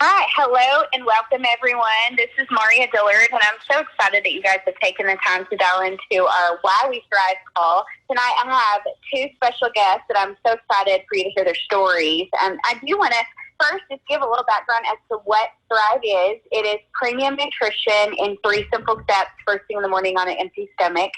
All right, hello and welcome everyone. This is Maria Dillard, and I'm so excited that you guys have taken the time to dial into our Why We Thrive call. Tonight I have two special guests that I'm so excited for you to hear their stories. I do want to first just give a little background as to what Thrive is. It is premium nutrition in 3 simple steps first thing in the morning on an empty stomach.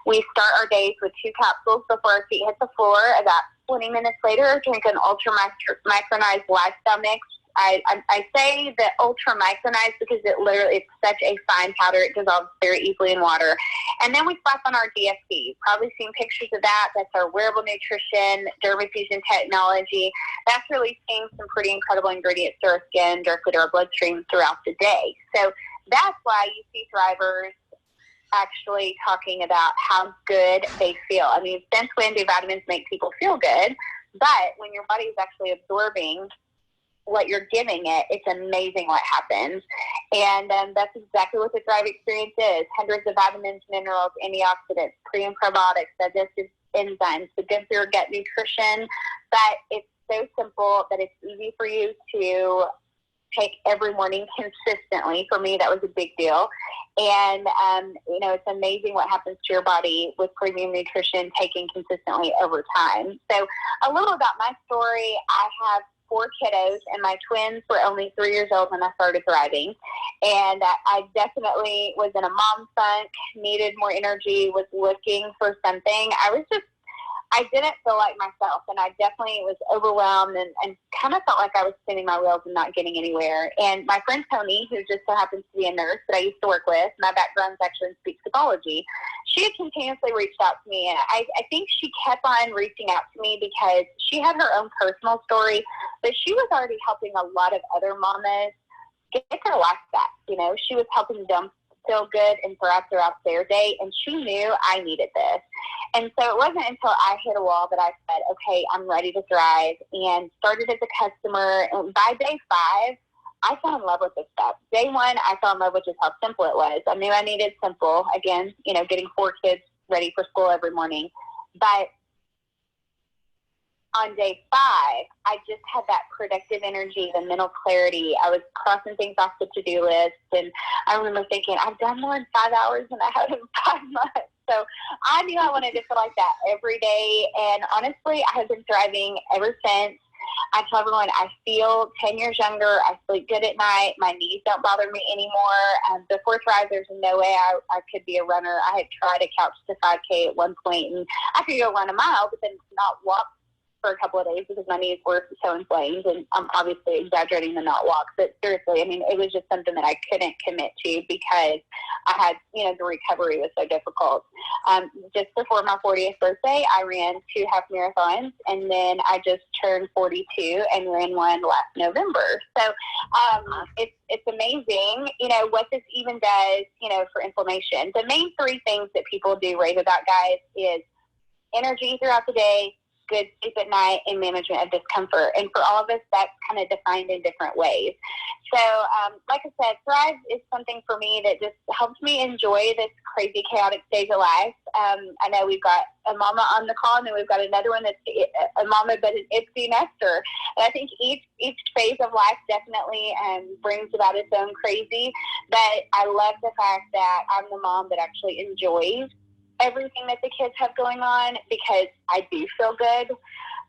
We start our days with 2 capsules before our feet hit the floor. About 20 minutes later, drink an ultra-micronized lifestyle mix. I say the ultra micronized because it's such a fine powder. It dissolves very easily in water. And then we slap on our DFT. Probably seen pictures of that. That's our wearable nutrition, dermafusion technology. That's releasing some pretty incredible ingredients to our skin, directly to our bloodstream throughout the day. So that's why you see thrivers actually talking about how good they feel. I mean, since when do vitamins make people feel good? But when your body is actually absorbing what you're giving it, it's amazing what happens. And that's exactly what the Thrive experience is. Hundreds of vitamins, minerals, antioxidants, pre and probiotics, digestive enzymes, the good through your gut nutrition. But it's so simple that it's easy for you to take every morning consistently. For me, that was a big deal. And, it's amazing what happens to your body with premium nutrition taken consistently over time. So a little about my story. I have 4 kiddos, and my twins were only 3 years old when I started thriving. And I definitely was in a mom funk, needed more energy, was looking for something. I didn't feel like myself, and I definitely was overwhelmed and kind of felt like I was spinning my wheels and not getting anywhere. And my friend Tony, who just so happens to be a nurse that I used to work with, my background is actually in speech pathology, she had continuously reached out to me, and I think she kept on reaching out to me because she had her own personal story, but she was already helping a lot of other mamas get their life back. She was helping them feel good and thrive throughout their day, and she knew I needed this. And so it wasn't until I hit a wall that I said, okay, I'm ready to thrive, and started as a customer. And by day 5, I fell in love with this stuff. Day 1, I fell in love with just how simple it was. I knew I needed simple, again, getting 4 kids ready for school every morning. But on day 5, I just had that productive energy, the mental clarity. I was crossing things off the to-do list, and I remember thinking, I've done more in 5 hours than I have in 5 months. So I knew I wanted to feel like that every day, and honestly, I have been thriving ever since. I tell everyone I feel 10 years younger. I sleep good at night. My knees don't bother me anymore. Before Thrive, there's no way I could be a runner. I had tried a couch to 5K at one point, and I could go run a mile, but then not walk for a couple of days because my knees were so inflamed, and I'm obviously exaggerating the not walk, but seriously, I mean, it was just something that I couldn't commit to because I had, the recovery was so difficult. Just before my 40th birthday, I ran 2 half marathons, and then I just turned 42 and ran one last November. So it's amazing, what this even does, for inflammation. The main 3 things that people do rave about, guys, is energy throughout the day, good sleep at night, and management of discomfort. And for all of us, that's kind of defined in different ways. So, like I said, Thrive is something for me that just helps me enjoy this crazy, chaotic stage of life. I know we've got a mama on the call, and then we've got another one that's a mama, but an empty nester. And I think each phase of life definitely brings about its own crazy. But I love the fact that I'm the mom that actually enjoys everything that the kids have going on because I do feel good.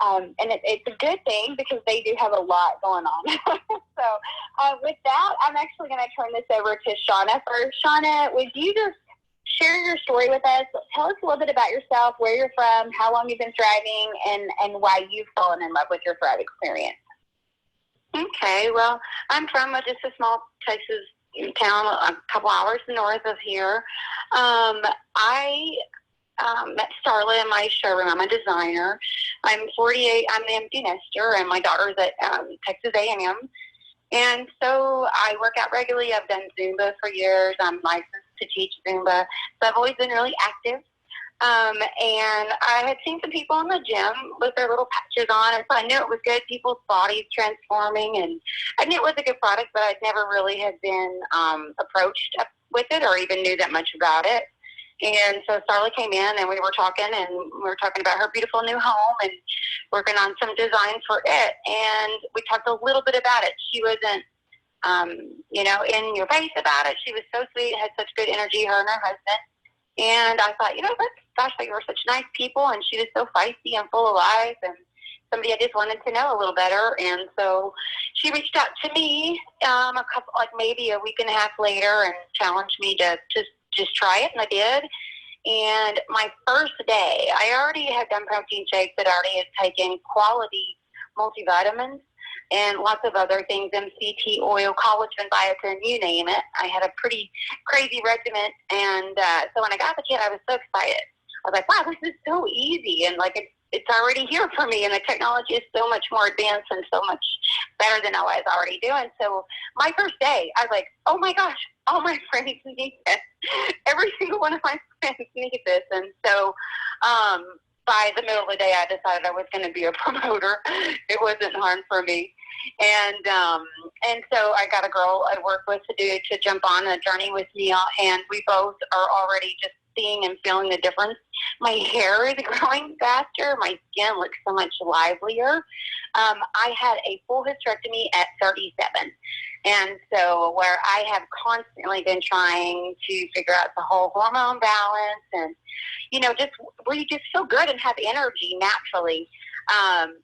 And it's a good thing because they do have a lot going on. So with that, I'm actually going to turn this over to Shauna first. Shauna, would you just share your story with us? Tell us a little bit about yourself, where you're from, how long you've been thriving, and why you've fallen in love with your Thrive experience. Okay, well, I'm from just a small Texas town a couple hours north of here. I met Starla in my showroom. I'm a designer. I'm 48. I'm an empty nester, and my daughter's at Texas A&M. And so I work out regularly. I've done Zumba for years. I'm licensed to teach Zumba. So I've always been really active. And I had seen some people in the gym with their little patches on, and so I knew it was good. People's bodies transforming, and I knew it was a good product, but I never really had been approached with it or even knew that much about it. And so Starla came in, and we were talking about her beautiful new home and working on some designs for it. And we talked a little bit about it. She wasn't in your face about it. She was so sweet, had such good energy, her and her husband. And I thought, gosh, they were such nice people, and she was so feisty and full of life, and somebody I just wanted to know a little better. And so she reached out to me maybe a week and a half later and challenged me to just try it, and I did. And my first day, I already had done protein shakes, but I already had taken quality multivitamins and lots of other things, MCT oil, collagen, biotin, you name it. I had a pretty crazy regimen. And so when I got the kit, I was so excited. I was like, wow, this is so easy. And it's already here for me. And the technology is so much more advanced and so much better than I was already doing. So my first day, I was like, oh my gosh, all my friends need this. Every single one of my friends need this. And so, by the middle of the day, I decided I was going to be a promoter. It wasn't hard for me. And so I got a girl I work with to jump on a journey with me, and we both are already just seeing and feeling the difference. My hair is growing faster. My skin looks so much livelier. I had a full hysterectomy at 37. And so where I have constantly been trying to figure out the whole hormone balance and, just where you just feel good and have energy naturally.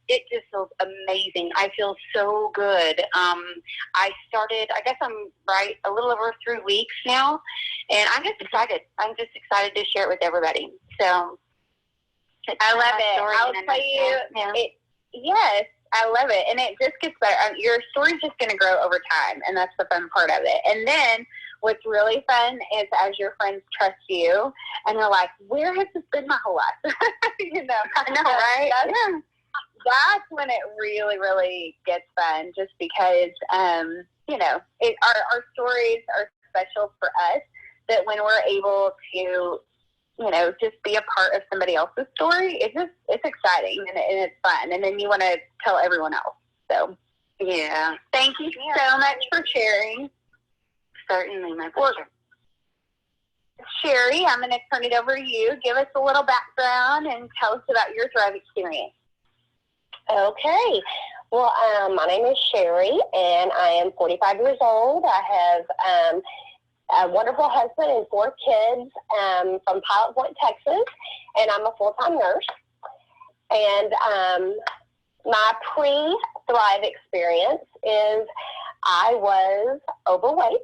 It just feels amazing. I feel so good. I guess I'm right a little over 3 weeks now, and I'm just excited. I'm just excited to share it with everybody. So I love it. I'll tell you, yes, I love it. And it just gets better. Your story's just going to grow over time, and that's the fun part of it. And then what's really fun is as your friends trust you, and they're like, where has this been my whole life? I know, right? That's when it really, really gets fun, just because, our stories are special for us, that when we're able to, just be a part of somebody else's story, it's exciting and it's fun. And then you want to tell everyone else. So, yeah. Thank you so much for sharing. Certainly, my pleasure. Sherry, I'm going to turn it over to you. Give us a little background and tell us about your Thrive experience. Okay. Well, my name is Sherry, and I am 45 years old. I have a wonderful husband and 4 kids from Pilot Point, Texas, and I'm a full-time nurse. And my pre-Thrive experience is I was overweight,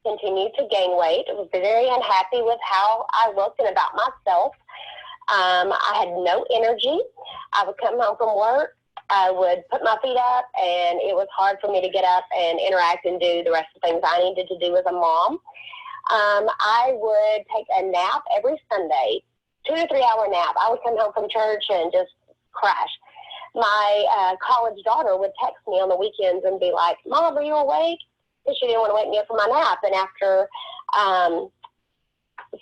continued to gain weight. I was very unhappy with how I looked and about myself. I had no energy. I would come home from work. I would put my feet up, and it was hard for me to get up and interact and do the rest of the things I needed to do as a mom. I would take a nap every Sunday, 2 to 3 hour nap. I would come home from church and just crash. My college daughter would text me on the weekends and be like, Mom, are you awake? Because she didn't want to wake me up from my nap. And after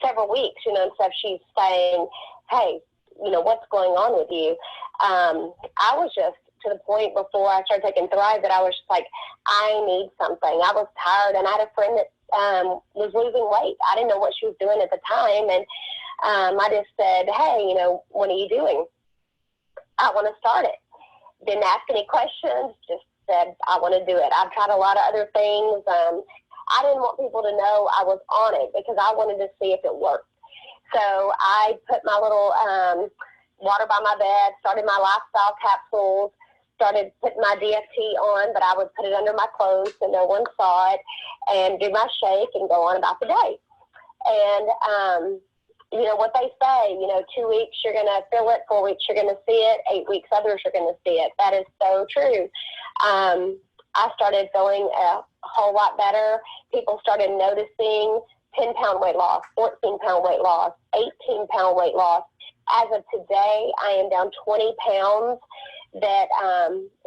several weeks, and stuff, she's saying, hey, what's going on with you? I was just to the point before I started taking Thrive that I was just like, I need something. I was tired, and I had a friend that was losing weight. I didn't know what she was doing at the time, and I just said, hey, what are you doing? I want to start it. Didn't ask any questions, just said, I want to do it. I've tried a lot of other things. I didn't want people to know I was on it because I wanted to see if it worked. So I put my little water by my bed, started my lifestyle capsules, started putting my DFT on, but I would put it under my clothes so no one saw it, and do my shake and go on about the day. And, what they say, 2 weeks you're going to feel it, 4 weeks you're going to see it, 8 weeks others are going to see it. That is so true. I started feeling a whole lot better. People started noticing 10-pound weight loss, 14-pound weight loss, 18-pound weight loss. As of today, I am down 20 pounds. That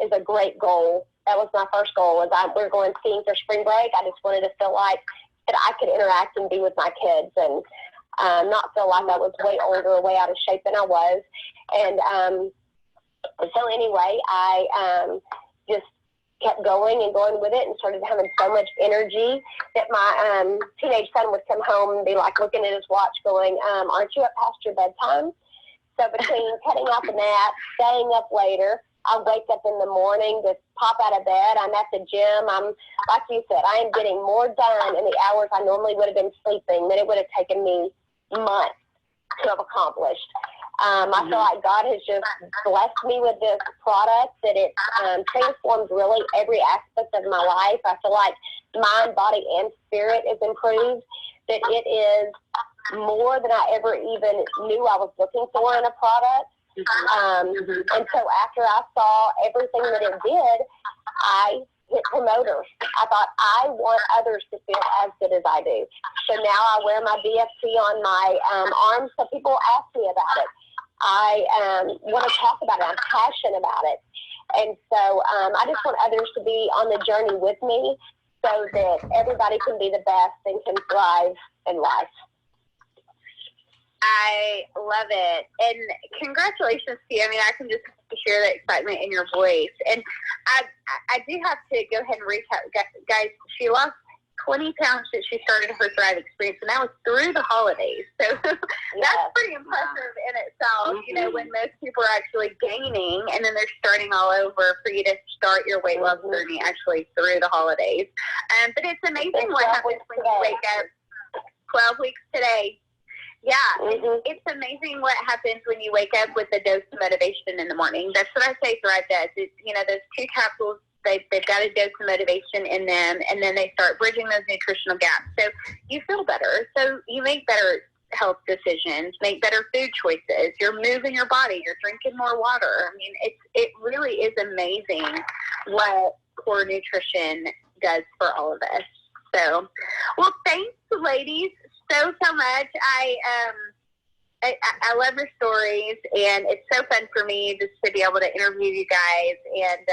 is a great goal. That was my first goal. We're going skiing for spring break. I just wanted to feel like that I could interact and be with my kids and not feel like I was way older or way out of shape than I was. And so anyway, I just kept going and going with it and started having so much energy that my teenage son would come home and be like looking at his watch going, aren't you up past your bedtime? So between cutting out the nap, staying up later, I wake up in the morning, just pop out of bed. I'm at the gym. I'm, like you said, I am getting more done in the hours I normally would have been sleeping than it would have taken me months to have accomplished. I feel like God has just blessed me with this product, that it transforms really every aspect of my life. I feel like mind, body, and spirit is improved, that it is more than I ever even knew I was looking for in a product. And so after I saw everything that it did, I hit promoter. I thought, I want others to feel as good as I do. So now I wear my BFT on my arm, so people ask me about it. I want to talk about it. I'm passionate about it. And so I just want others to be on the journey with me so that everybody can be the best and can thrive in life. I love it. And congratulations to you. I mean, I can just hear the excitement in your voice. And I do have to go ahead and recap. Guys, she lost 20 pounds since she started her Thrive experience, and that was through the holidays. So that's pretty impressive in itself, you know, when most people are actually gaining and then they're starting all over, for you to start your weight loss journey actually through the holidays. But it's amazing what happens when you wake up 12 weeks today. Yeah, it's amazing what happens when you wake up with a dose of motivation in the morning. That's what I say Thrive does. It's, you know, those 2 capsules, they've got a dose of motivation in them, and then they start bridging those nutritional gaps. So you feel better. So you make better health decisions, make better food choices. You're moving your body. You're drinking more water. I mean, it really is amazing what core nutrition does for all of us. So, well, thanks, ladies, so much. I love your stories, and it's so fun for me just to be able to interview you guys. And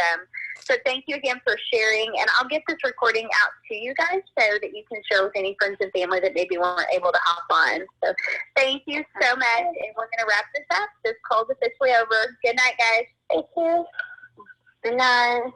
so thank you again for sharing. And I'll get this recording out to you guys so that you can share with any friends and family that maybe weren't able to hop on. So thank you so much. And we're going to wrap this up. This call's officially over. Good night, guys. Thank you. Good night.